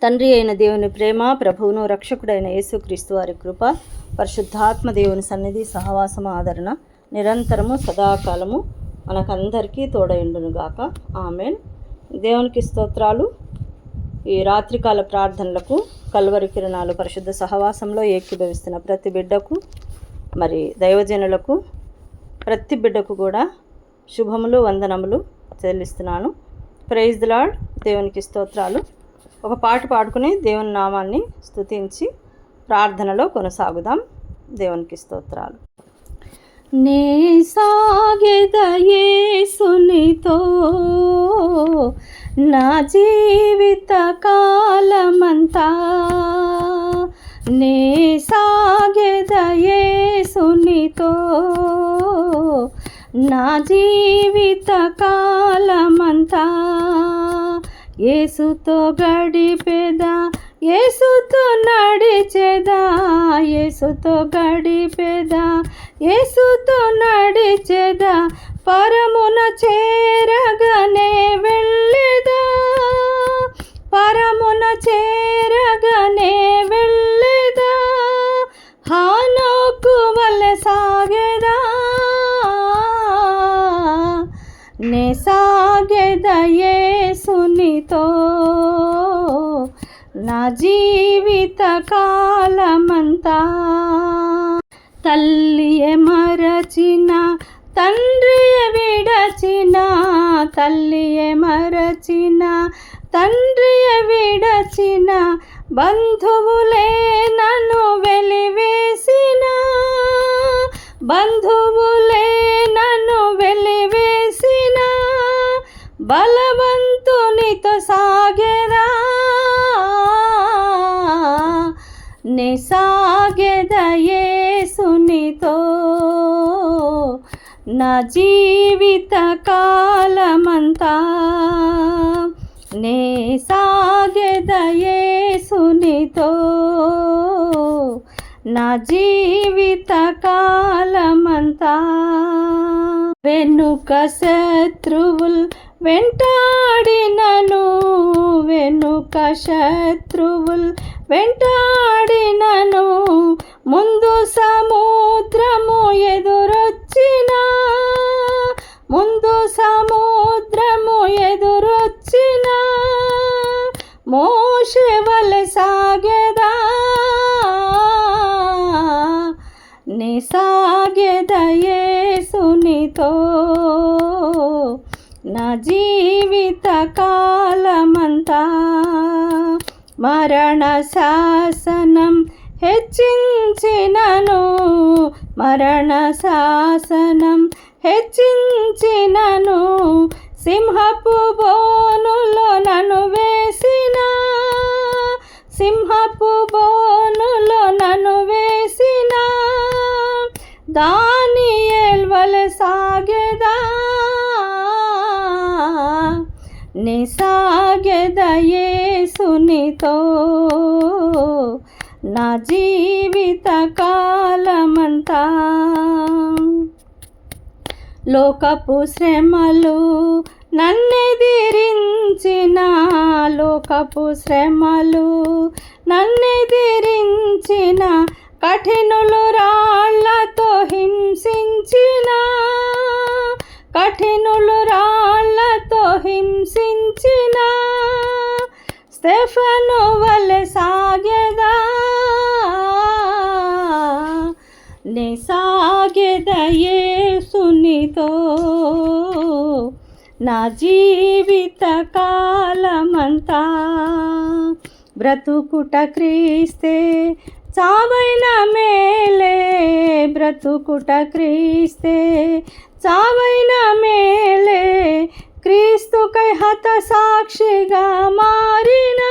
తండ్రి అయిన దేవుని ప్రేమ, ప్రభువును రక్షకుడైన యేసుక్రీస్తు వారి కృప, పరిశుద్ధాత్మ దేవుని సన్నిధి, సహవాసము, ఆదరణ నిరంతరము సదాకాలము మనకందరికీ తోడయుండునుగాక. ఆమెన్. దేవునికి స్తోత్రాలు. ఈ రాత్రికాల ప్రార్థనలకు, కల్వరి కిరణాలు పరిశుద్ధ సహవాసంలో ఏకీభవిస్తున్న ప్రతి బిడ్డకు, మరి దైవజనులకు, ప్రతి బిడ్డకు కూడా శుభములు, వందనములు చెల్లిస్తున్నాను. Praise the Lord. దేవునికి స్తోత్రాలు. ఒక పాట పాడుకుని దేవుని నామాన్ని స్తుతించి ప్రార్థనలో కొనసాగుదాం. దేవునికి స్తోత్రాలు. నే సాగెద యేసునితో నా జీవిత కాలమంతా, నే సాగెద యేసునితో నా జీవిత కాలమంతా, యేసుతో గడిపేదా, యేసుతో నడిచేదా, యేసుతో గడిపేదా, యేసుతో నడిచేదా, పరమున చేరగనే వెళ్ళేదా, పరమున చేరగనే వెళ్ళేదా, హానోకు వలె సాగేదా, నే సాగెద యేసునితో నా జీవిత కాలమంతా. తల్లియే మరచిన, తండ్రియే విడచిన, తల్లియే మరచిన, తండ్రియే విడచిన, బంధువులే నన్ను వెలివేసిన, బంధువులే నన్ను వెలివేసిన, బలవంతునితో సాగెదా, నే సాగెద యేసునితో నా జీవిత కాలమంతా, నే సాగెద యేసునితో నా జీవిత కాలమంతా. వెనుక శత్రువుల్ వెంటాడినను, వెనుక శత్రువుల్ వెంటాడినను, ముందు సముద్రము ఎదురొచ్చిన, ముందు సముద్రము ఎదురొచ్చిన, మోషే వలె సాగెదా, నే సాగెద యేసునితో నా జీవిత కాలమంతా. మరణ శాసనం హెచ్చించినను, మరణ శాసనం హెచ్చించినను, సింహపు బోనులో నన్ను వేసిన, సింహపు బోనులో నన్ను వేసిన, దానియేల్ వలె సాగెదా, నే సాగెద యేసునితో నా జీవిత కాలమంతా. లోకపు శ్రమలు నన్నెదిరించిన, లోకపు శ్రమలు నన్నెదిరించిన, కఠినులు రాళ్లతో హింసించిన, కఠినులు రాళ్లతో హింసించిన, స్టెఫను వలె సాగెదా, నే సాగెద యేసునితో నా జీవిత కాలమంతా. బ్రతుకుట క్రీస్తే, చావైన మేలే, బ్రతుకుట క్రీస్తే, చావైన మేలే, క్రీస్తుకై హత సాక్షిగా మారిన,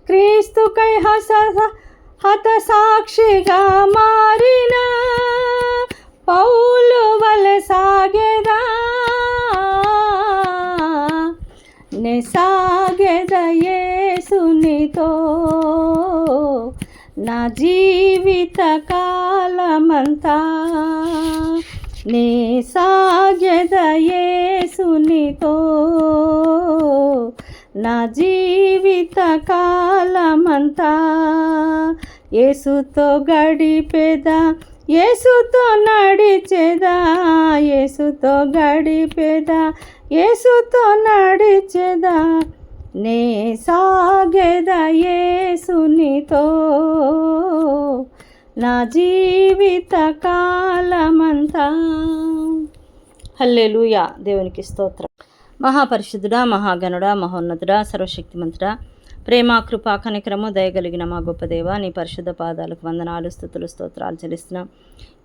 క్రీస్తుకై హత సాక్షిగా మారిన, పౌలు వలె సాగెదా, నే సాగెద యేసునితో నా జీవిత కాలమంతా. నే సాగెద యేసునితో నా జీవిత కాలమంతా యేసుతో గడిపేదా, యేసుతో నడిచేదా, యేసుతో గడిపేదా, యేసుతో నడిచేదా, నే సాగేదా యేసునితో నా జీవిత కాలమంతా. హల్లెలూయా. దేవునికి స్తోత్రం. మహాపరిశుద్ధుడా, మహాగణుడా, మహోన్నతుడా, సర్వశక్తిమంతుడా, ప్రేమ, కృపా, కనికరము, దయగలిగిన మా గొప్ప దేవ, నీ పరిశుద్ధ పాదాలకు వందనాలు, స్తుతులు, స్తోత్రాలు చెల్లిస్తున్నాం.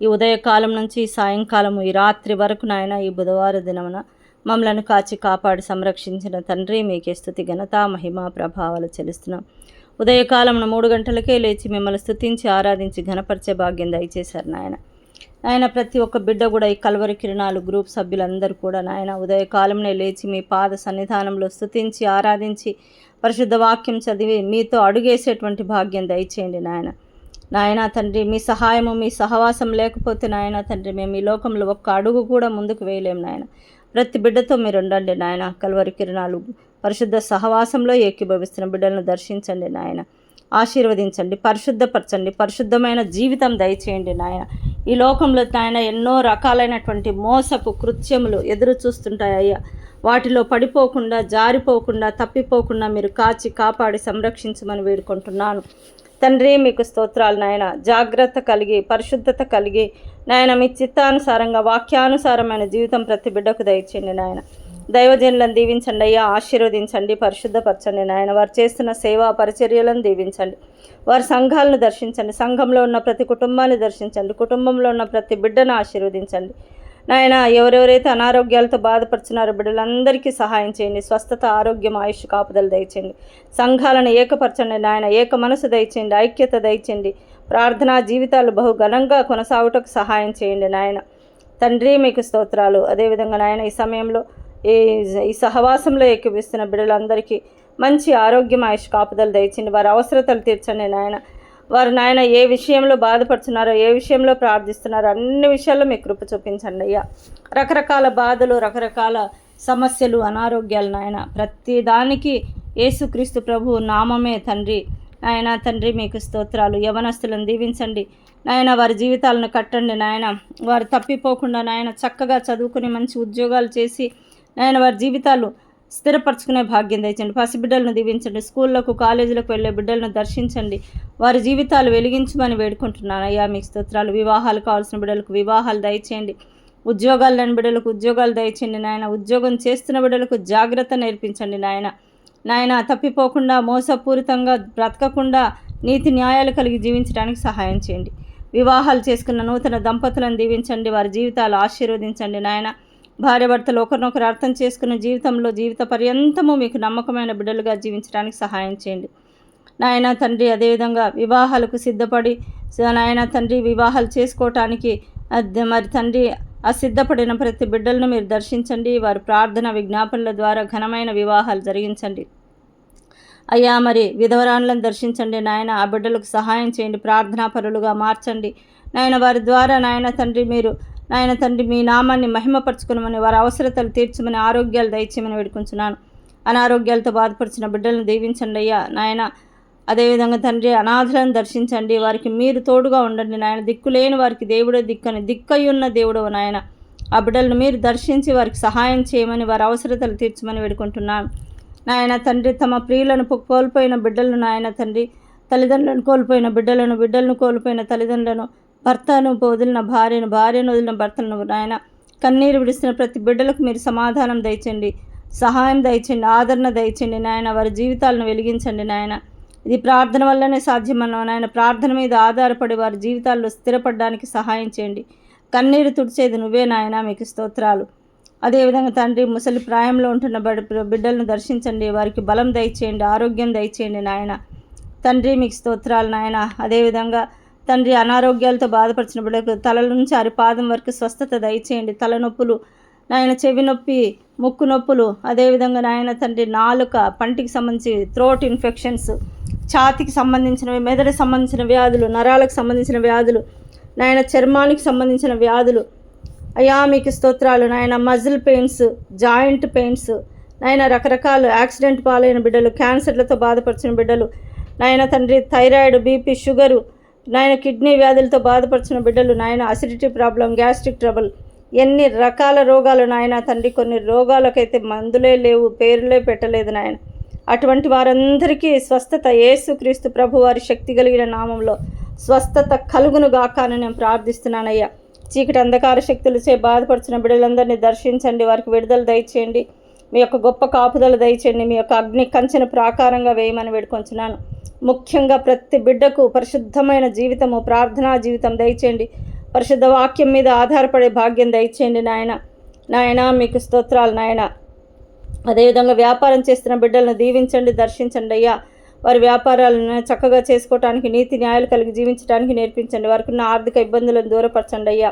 ఈ ఉదయకాలం నుంచి సాయంకాలము, ఈ రాత్రి వరకు నాయన, ఈ బుధవార దినమున మమ్మలను కాచి కాపాడి సంరక్షించిన తండ్రి, మీకే స్తుతి, ఘనత, మహిమ, ప్రభావాలు చెల్లిస్తున్నాం. ఉదయకాలమున 3 గంటలకే లేచి మిమ్మల్ని స్తుతించి ఆరాధించి ఘనపరిచే భాగ్యం దయచేశారు నాయన. నాయన ప్రతి ఒక్క బిడ్డ కూడా ఈ కల్వరి కిరణాలు గ్రూప్ సభ్యులందరూ కూడా నాయన ఉదయకాలంలో లేచి మీ పాద సన్నిధానంలో స్తుతించి ఆరాధించి పరిశుద్ధ వాక్యం చదివి మీతో అడుగేసేటువంటి భాగ్యం దయచేయండి నాయన. నాయన తండ్రి, మీ సహాయము, మీ సహవాసం లేకపోతే నాయన తండ్రి, మేము ఈ లోకంలో ఒక్క అడుగు కూడా ముందుకు వేయలేము నాయన. ప్రతి బిడ్డతో మీరు ఉండండి నాయన. కల్వరి కిరణాలు పరిశుద్ధ సహవాసంలో ఏకీభవిస్తున్న బిడ్డలను దర్శించండి నాయన. ఆశీర్వదించండి, పరిశుద్ధపరచండి, పరిశుద్ధమైన జీవితం దయచేయండి నాయన. ఈ లోకంలో నాయన ఎన్నో రకాలైనటువంటి మోసపు కృత్యములు ఎదురు చూస్తుంటాయి అయ్యా. వాటిలో పడిపోకుండా, జారిపోకుండా, తప్పిపోకుండా మీరు కాచి కాపాడి సంరక్షించమని వేడుకుంటున్నాను తండ్రి. మీకు స్తోత్రాలు నాయన. జాగ్రత్త కలిగి, పరిశుద్ధత కలిగి నాయన, మీ చిత్తానుసారంగా వాక్యానుసారమైన జీవితం ప్రతి బిడ్డకు దయచేయండి నాయన. దైవజనులను దీవించండి అయ్యా, ఆశీర్వదించండి, పరిశుద్ధపరచండి నాయన. వారు చేస్తున్న సేవా పరిచర్యలను దీవించండి, వారి సంఘాలను దర్శించండి, సంఘంలో ఉన్న ప్రతి కుటుంబాన్ని దర్శించండి, కుటుంబంలో ఉన్న ప్రతి బిడ్డను ఆశీర్వదించండి నాయన. ఎవరెవరైతే అనారోగ్యాలతో బాధపడుతున్నారో బిడ్డలందరికీ సహాయం చేయండి. స్వస్థత, ఆరోగ్యం, ఆయుష్ కాపుదలు దయచేయండి. సంఘాలను ఏకపరచండి నాయన. ఏక మనసు దయచేయండి, ఐక్యత దయచేయండి. ప్రార్థనా జీవితాలు బహు ఘనంగా కొనసాగుటకు సహాయం చేయండి నాయన. తండ్రి మీకు స్తోత్రాలు. అదేవిధంగా నాయన ఈ సమయంలో ఈ సహవాసంలో ఏకీవిస్తున్న బిడ్డలందరికీ మంచి ఆరోగ్యం, ఆయుష్ కాపుదలు దయచేయండి. వారి అవసరతలు తీర్చండి నాయన. వారు నాయన ఏ విషయంలో బాధపడుతున్నారో, ఏ విషయంలో ప్రార్థిస్తున్నారో అన్ని విషయాల్లో మీ కృప చూపించండి అయ్యా. రకరకాల బాధలు, రకరకాల సమస్యలు, అనారోగ్యాలు నాయన, ప్రతి దానికి యేసుక్రీస్తు ప్రభు నామమే తండ్రి. నాయన తండ్రి మీకు స్తోత్రాలు. యవనస్తులను దీవించండి నాయన. వారి జీవితాలను కట్టండి నాయన. వారు తప్పిపోకుండా నాయన చక్కగా చదువుకుని మంచి ఉద్యోగాలు చేసి నాయన వారి జీవితాలు స్థిరపరచుకునే భాగ్యం దయచండి. పసిబిడ్డలను దీవించండి. స్కూళ్ళకు, కాలేజీలకు వెళ్ళే బిడ్డలను దర్శించండి. వారి జీవితాలు వెలిగించమని వేడుకుంటున్నాను అయ్యా. మీకు స్తోత్రాలు. వివాహాలు కావాల్సిన బిడ్డలకు వివాహాలు దయచేయండి. ఉద్యోగాలు లేని బిడ్డలకు ఉద్యోగాలు దయచేయండి నాయన. ఉద్యోగం చేస్తున్న బిడ్డలకు జాగ్రత్త నేర్పించండి నాయన. నాయన తప్పిపోకుండా, మోసపూరితంగా బ్రతకకుండా నీతి న్యాయాలు కలిగి జీవించడానికి సహాయం చేయండి. వివాహాలు చేసుకున్న నూతన దంపతులను దీవించండి. వారి జీవితాలు ఆశీర్వదించండి నాయన. భార్యాభర్తలు ఒకరినొకరు అర్థం చేసుకున్న జీవితంలో జీవిత పర్యంతము మీకు నమ్మకమైన బిడ్డలుగా జీవించడానికి సహాయం చేయండి నాయన తండ్రి. అదేవిధంగా వివాహాలకు సిద్ధపడి నాయన తండ్రి వివాహాలు చేసుకోవటానికి మరి తండ్రి ఆ సిద్ధపడిన ప్రతి బిడ్డలను మీరు దర్శించండి. వారి ప్రార్థన విజ్ఞాపనల ద్వారా ఘనమైన వివాహాలు జరిగించండి అయ్యా. మరి విధవరాన్లను దర్శించండి నాయన. ఆ బిడ్డలకు సహాయం చేయండి, ప్రార్థనా పరులుగా మార్చండి నాయన. వారి ద్వారా నాయన తండ్రి మీరు నాయన తండ్రి మీ నామాన్ని మహిమపరచుకునమని, వారి అవసరతలు తీర్చమని, ఆరోగ్యాలు దయచేయమని వేడుకుంటున్నాను. అనారోగ్యాలతో బాధపరిచిన బిడ్డలను దీవించండి అయ్యా నాయన. అదేవిధంగా తండ్రి అనాథలను దర్శించండి, వారికి మీరు తోడుగా ఉండండి నాయన. దిక్కులేని వారికి దేవుడే దిక్కని, దిక్కయ్యున్న దేవుడు నాయన. ఆ బిడ్డలను మీరు దర్శించి వారికి సహాయం చేయమని, వారి అవసరతలు తీర్చమని వేడుకుంటున్నాను నాయన తండ్రి. తమ ప్రియులను కోల్పోయిన బిడ్డలను నాయన తండ్రి, తల్లిదండ్రులను కోల్పోయిన బిడ్డలను కోల్పోయిన తల్లిదండ్రులను, భర్తను వదిలిన భార్యను వదిలిన భర్తలను నాయన, కన్నీరు విడుస్తున్న ప్రతి బిడ్డలకు మీరు సమాధానం దయచండి, సహాయం దయచండి, ఆదరణ దయచండి నాయన. వారి జీవితాలను వెలిగించండి నాయన. ఇది ప్రార్థన వల్లనే సాధ్యమన్న నాయన. ప్రార్థన మీద ఆధారపడి వారి జీవితాల్లో స్థిరపడడానికి సహాయం చేయండి. కన్నీరు తుడిచేది నువ్వే నాయన. మీకు స్తోత్రాలు. అదేవిధంగా తండ్రి ముసలి ప్రాయంలో ఉంటున్న బిడ్డలను దర్శించండి, వారికి బలం దయచేయండి, ఆరోగ్యం దయచేయండి నాయన. తండ్రి మీకు స్తోత్రాలు నాయన. అదేవిధంగా తండ్రి అనారోగ్యాలతో బాధపరిచిన బిడ్డలకు తల నుంచి అరిపాదం వరకు స్వస్థత దయచేయండి. తలనొప్పులు నాయన, చెవి నొప్పి, ముక్కు నొప్పులు, అదేవిధంగా నాయన తండ్రి నాలుక, పంటికి సంబంధించి థ్రోట్ ఇన్ఫెక్షన్స్, ఛాతికి సంబంధించినవి, మెదడుకి సంబంధించిన వ్యాధులు, నరాలకు సంబంధించిన వ్యాధులు నాయన, చర్మానికి సంబంధించిన వ్యాధులు అయ్యా మీకు స్తోత్రాలు నాయన. మజిల్ పెయిన్స్, జాయింట్ పెయిన్స్ నాయన రకరకాల యాక్సిడెంట్ పాలైన బిడ్డలు, క్యాన్సర్లతో బాధపరిచిన బిడ్డలు, నాయన తండ్రి థైరాయిడ్, బీపీ, షుగరు, నాయన కిడ్నీ వ్యాధులతో బాధపరిచిన బిడ్డలు, నాయన అసిడిటీ ప్రాబ్లం, గ్యాస్ట్రిక్ ట్రబుల్, ఎన్ని రకాల రోగాలు నాయన తండ్రి. కొన్ని రోగాలకైతే మందులే లేవు, పేర్లే పెట్టలేదు నాయన. అటువంటి వారందరికీ స్వస్థత యేసుక్రీస్తు ప్రభు వారి శక్తి కలిగిన నామంలో స్వస్థత కలుగును గాక అని నేను ప్రార్థిస్తున్నానయ్యా. చీకటి అంధకార శక్తులచే బాధపడుతున్న బిడ్డలందరినీ దర్శించండి, వారికి విడుదల దయచేయండి, మీ యొక్క గొప్ప కాపుదల దయచేయండి, మీ యొక్క అగ్ని కంచెను ప్రాకారంగా వేయమని వేడుకొంచున్నాను. ముఖ్యంగా ప్రతి బిడ్డకు పరిశుద్ధమైన జీవితము, ప్రార్థనా జీవితం దయచేయండి, పరిశుద్ధ వాక్యం మీద ఆధారపడే భాగ్యం దయచేయండి నాయన. మీకు స్తోత్రాలు నాయన. అదేవిధంగా వ్యాపారం చేస్తున్న బిడ్డలను దీవించండి, దర్శించండి అయ్యా. వారి వ్యాపారాలను చక్కగా చేసుకోవడానికి, నీతి న్యాయాలు కలిగి జీవించడానికి నేర్పించండి. వారికి ఉన్న ఆర్థిక ఇబ్బందులను దూరపరచండి అయ్యా.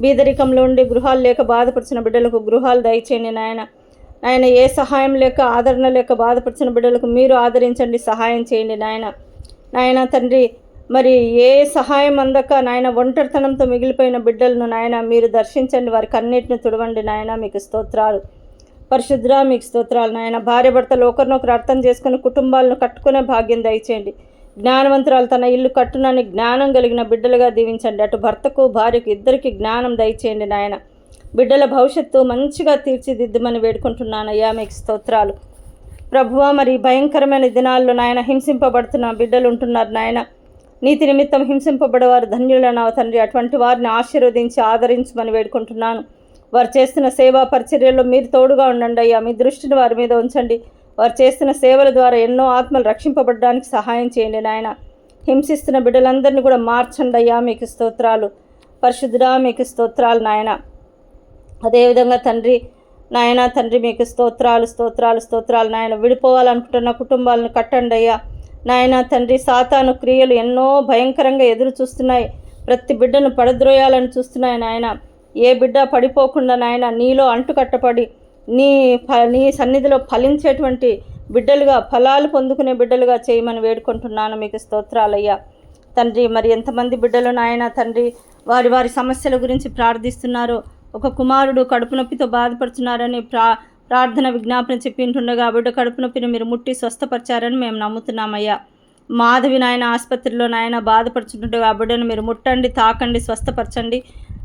బీదరికంలో ఉండి గృహాలు లేక బాధపరిచిన బిడ్డలకు గృహాలు దయచేయండి నాయన. ఏ సహాయం లేక, ఆదరణ లేక బాధపరిచిన బిడ్డలకు మీరు ఆదరించండి, సహాయం చేయండి నాయన తండ్రి. మరి ఏ సహాయం అందక నాయన ఒంటరితనంతో మిగిలిపోయిన బిడ్డలను నాయన మీరు దర్శించండి, వారికి అన్నిటిని తుడవండి నాయన. మీకు స్తోత్రాలు పరిశుద్ధుడా, మీకు స్తోత్రాలు నాయన. భార్య భర్తలు ఒకరినొకరు అర్థం చేసుకుని కుటుంబాలను కట్టుకునే భాగ్యం దయచేయండి. జ్ఞానవంతురాలు తన ఇల్లు కట్టునని జ్ఞానం కలిగిన బిడ్డలుగా దీవించండి. అటు భర్తకు భార్యకు ఇద్దరికి జ్ఞానం దయచేయండి నాయన. బిడ్డల భవిష్యత్తు మంచిగా తీర్చిదిద్దుమని వేడుకుంటున్నానయ్యా. మీకు స్తోత్రాలు ప్రభువా. మరి భయంకరమైన దినాల్లో నాయన హింసింపబడుతున్న బిడ్డలు ఉంటున్నారు నాయన. నీతి నిమిత్తం హింసింపబడేవారు ధన్యులనావు తండ్రి. అటువంటి వారిని ఆశీర్వదించి ఆదరించమని వేడుకుంటున్నాను. వారు చేస్తున్న సేవా పరిచర్యల్లో మీరు తోడుగా ఉండండి అయ్యా. మీ దృష్టిని వారి మీద ఉంచండి. వారు చేస్తున్న సేవల ద్వారా ఎన్నో ఆత్మలు రక్షింపబడడానికి సహాయం చేయండి నాయన. హింసిస్తున్న బిడ్డలందరినీ కూడా మార్చండి అయ్యా. మీకు స్తోత్రాలు పరిశుద్ధుడా, మీకు స్తోత్రాలు నాయన. అదేవిధంగా నాయన తండ్రి మీకు స్తోత్రాలు నాయన. విడిపోవాలనుకుంటున్న కుటుంబాలను కట్టండి అయ్యా. నాయన తండ్రి, సాతాను క్రియలు ఎన్నో భయంకరంగా ఎదురు చూస్తున్నాయి. ప్రతి బిడ్డను పడద్రోయాలని చూస్తున్నాయి నాయన. ఏ బిడ్డ పడిపోకుండా నాయన నీలో అంటుకట్టపడి నీ సన్నిధిలో ఫలించేటువంటి బిడ్డలుగా, ఫలాలు పొందుకునే బిడ్డలుగా చేయమని వేడుకుంటున్నాను. మీకు స్తోత్రాలయ్యా తండ్రి. మరి ఎంతమంది బిడ్డలు నాయన తండ్రి వారి సమస్యల గురించి ప్రార్థిస్తున్నారో. ఒక కుమారుడు కడుపు నొప్పితో బాధపడుతున్నారని ప్రార్థన విజ్ఞాపన చెప్పింటుండగా బిడ్డ కడుపు నొప్పిని మీరు ముట్టి స్వస్థపరిచారని మేము నమ్ముతున్నామయ్యా. మాధవి నాయన ఆసుపత్రిలో నాయన బాధపడుతుండగా బిడ్డను మీరు ముట్టండి, తాకండి, స్వస్థపరచండి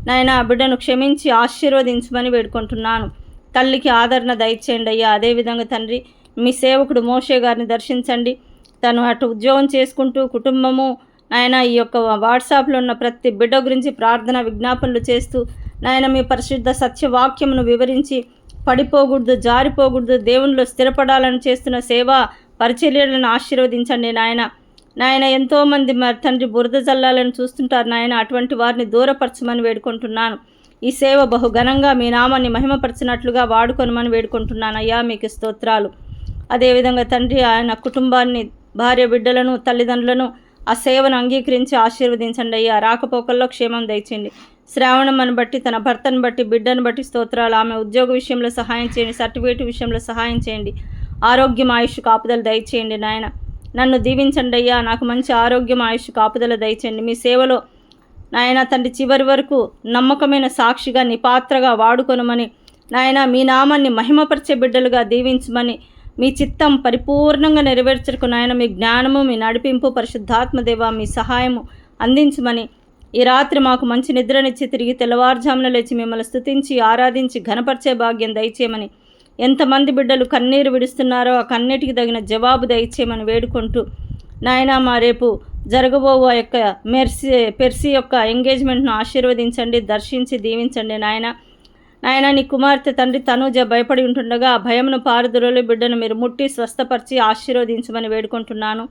నాయన. ఆ బిడ్డను క్షమించి ఆశీర్వదించమని వేడుకుంటున్నాను. తల్లికి ఆదరణ దయచేయండి అయ్యా. అదేవిధంగా తండ్రి, మీ సేవకుడు మోషే గారిని దర్శించండి. తను అటు ఉద్యోగం చేసుకుంటూ కుటుంబము నాయన ఈ యొక్క వాట్సాప్లో ఉన్న ప్రతి బిడ్డ గురించి ప్రార్థన విజ్ఞాపనలు చేస్తూ నాయన మీ పరిశుద్ధ సత్యవాక్యమును వివరించి పడిపోకూడదు, జారిపోకూడదు, దేవునిలో స్థిరపడాలని చేస్తున్న సేవా పరిచర్యలను ఆశీర్వదించండి నాయన. ఎంతోమంది మరి తండ్రి బురద జల్లాలని చూస్తుంటారు నాయన. అటువంటి వారిని దూరపరచమని వేడుకుంటున్నాను. ఈ సేవ బహు ఘనంగా మీ నామాన్ని మహిమపరచినట్లుగా వాడుకొనమని వేడుకుంటున్నాను అయ్యా. మీకు స్తోత్రాలు. అదేవిధంగా తండ్రి ఆయన కుటుంబాన్ని, భార్య బిడ్డలను, తల్లిదండ్రులను ఆ సేవను అంగీకరించి ఆశీర్వదించండి అయ్యా. రాకపోకల్లో క్షేమం దయచేయండి. శ్రావణమ్మను బట్టి, తన భర్తను బట్టి, బిడ్డను బట్టి స్తోత్రాలు. ఆమె ఉద్యోగ విషయంలో సహాయం చేయండి, సర్టిఫికేట్ విషయంలో సహాయం చేయండి. ఆరోగ్యం, ఆయుష్ కాపుదల దయచేయండి నాయన. నన్ను దీవించండి అయ్యా. నాకు మంచి ఆరోగ్యం, ఆయుష్ కాపుదల దయచేయండి. మీ సేవలో నాయన తండ్రి చివరి వరకు నమ్మకమైన సాక్షిగా, నీ పాత్రగా వాడుకొనమని నాయన, మీ నామాన్ని మహిమపరిచే బిడ్డలుగా దీవించమని, మీ చిత్తం పరిపూర్ణంగా నెరవేర్చకు నాయన. మీ జ్ఞానము, మీ నడిపింపు, పరిశుద్ధాత్మదేవ మీ సహాయము అందించమని, ఈ రాత్రి మాకు మంచి నిద్రనిచ్చి తిరిగి తెల్లవారుజామున లేచి మిమ్మల్ని స్తుతించి ఆరాధించి ఘనపరిచే భాగ్యం దయచేయమని, ఎంతమంది బిడ్డలు కన్నీరు విడుస్తున్నారో ఆ కన్నీటికి తగిన జవాబు దయచేయమని వేడుకుంటూ నాయన, మా రేపు జరగబో యొక్క పెర్సీ యొక్క ఎంగేజ్మెంట్ను ఆశీర్వదించండి, దర్శించి దీవించండి నాయన. నీ కుమార్తె తండ్రి తనూజ భయపడి ఉంటుండగా ఆ భయమును పారుదురలు బిడ్డను మీరు ముట్టి స్వస్థపరిచి ఆశీర్వదించమని వేడుకుంటున్నాను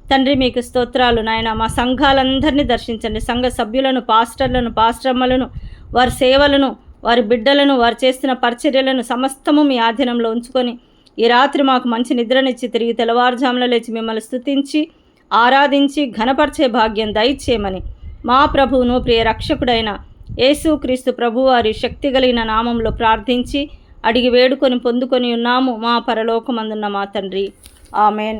తండ్రి. మీకు స్తోత్రాలు నాయన. మా సంఘాలందరినీ దర్శించండి. సంఘ సభ్యులను, పాస్టర్లను, పాస్టర్మలను, వారి సేవలను, వారి బిడ్డలను, వారు చేస్తున్న పరిచర్యలను సమస్తము మీ ఆధీనంలో ఉంచుకొని ఈ రాత్రి మాకు మంచి నిద్రనిచ్చి తిరిగి తెల్లవారుజామున లేచి మిమ్మల్ని స్తుతించి ఆరాధించి ఘనపరిచే భాగ్యం దయచేయమని మా ప్రభువును, ప్రియ రక్షకుడైన యేసుక్రీస్తు ప్రభువారి శక్తి కలిగిన నామంలో ప్రార్థించి అడిగి వేడుకొని పొందుకొని ఉన్నాము మా పరలోకమందున్న మా తండ్రి. Amen,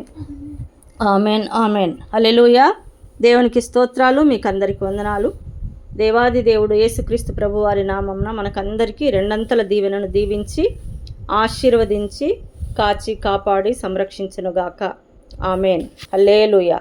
amen, amen. హల్లెలూయా. దేవునికి స్తోత్రాలు. మీకు అందరికీ వందనాలు. దేవాది దేవుడు యేసుక్రీస్తు ప్రభువారి నామంన మనకందరికీ రెండంతల దీవెనను దీవించి ఆశీర్వదించి కాచి కాపాడి సంరక్షించునుగాక. ఆమెన్. హల్లెలూయా.